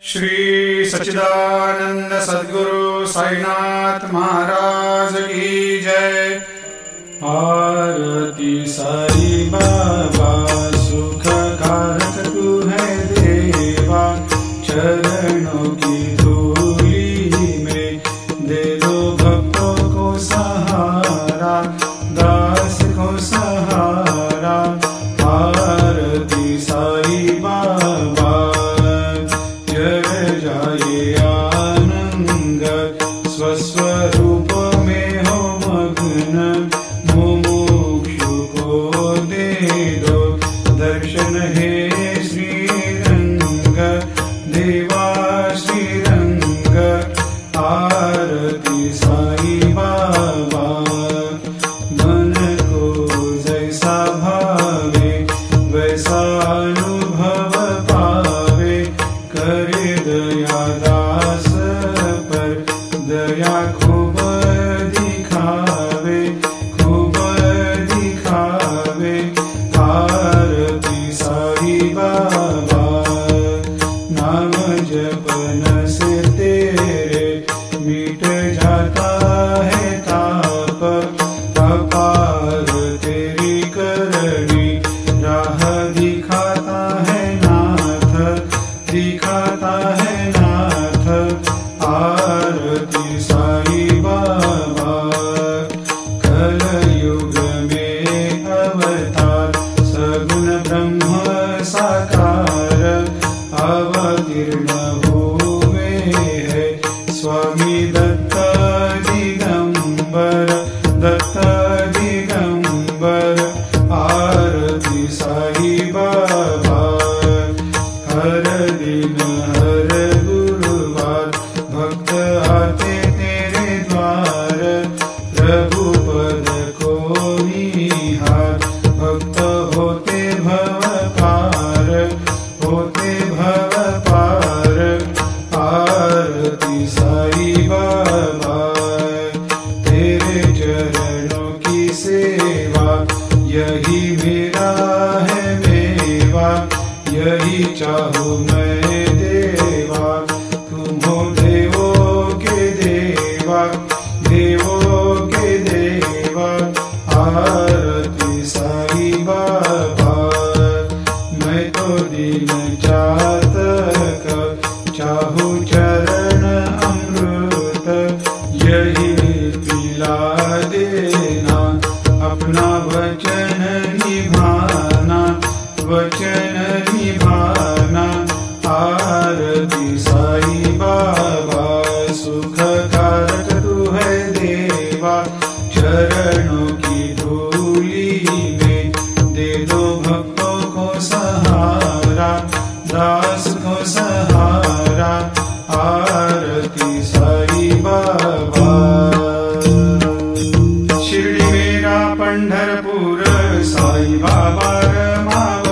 श्री सच्चिदानंद सद्गुरु साईनाथ महाराज की जय। आरती साई बाबा सुख कारक तू है देवा, चरणों की धूली में दे दो भक्तों को सहारा, दास को सहारा। आरती साई बाबा जय जाए आनंद, स्वस्वरूप में हो मग्न, मुमुक्षु को दे दो दर्शन हे श्रीरंग, देवा श्रीरंग। आरती साई बाबा मन को जैसा भावे वैसा अनुभव पावे, करे दया दास पर दया खूब दिखावे, खूब दिखावे। आरती साई बाबा नाम जपन से तेरे मिट जाता है ताप, अपार तेरी करनी राह दिखाता है नाथ, दिखाता है नाथ। आरती साई बाबा कलयुग में अवतार, सगुण ब्रह्म साकार अवतीर्ण हुए है स्वामी दत्त दिगंबर, दत्त दिगंबर। आरती साई बाबा हर दिन हर गुरुवार भक्त आते तेरे द्वार, प्रभु पद को निहार, भक्त होते भव पार, होते भव पार। आरती साई बाबा तेरे चरणों की सेवा, यही मेरा है मेवा, यही चाहूँ मैं देवा। तुम हो देवों के देवा, देवों के देवा। आरती साई बाबा मैं तो दिन चातक, चाहूँ चरण अमृत, यही पिला देना, अपना वचन निभाना, वचन निभाना। आरती साई बाबा सुख कारक तू है देवा, चरणों की धूली में दे दो भक्तों को सहारा, दास को सहारा। आरती साई बाबा शिरडी मेरा पंढरपूर, साई बाबा रमावं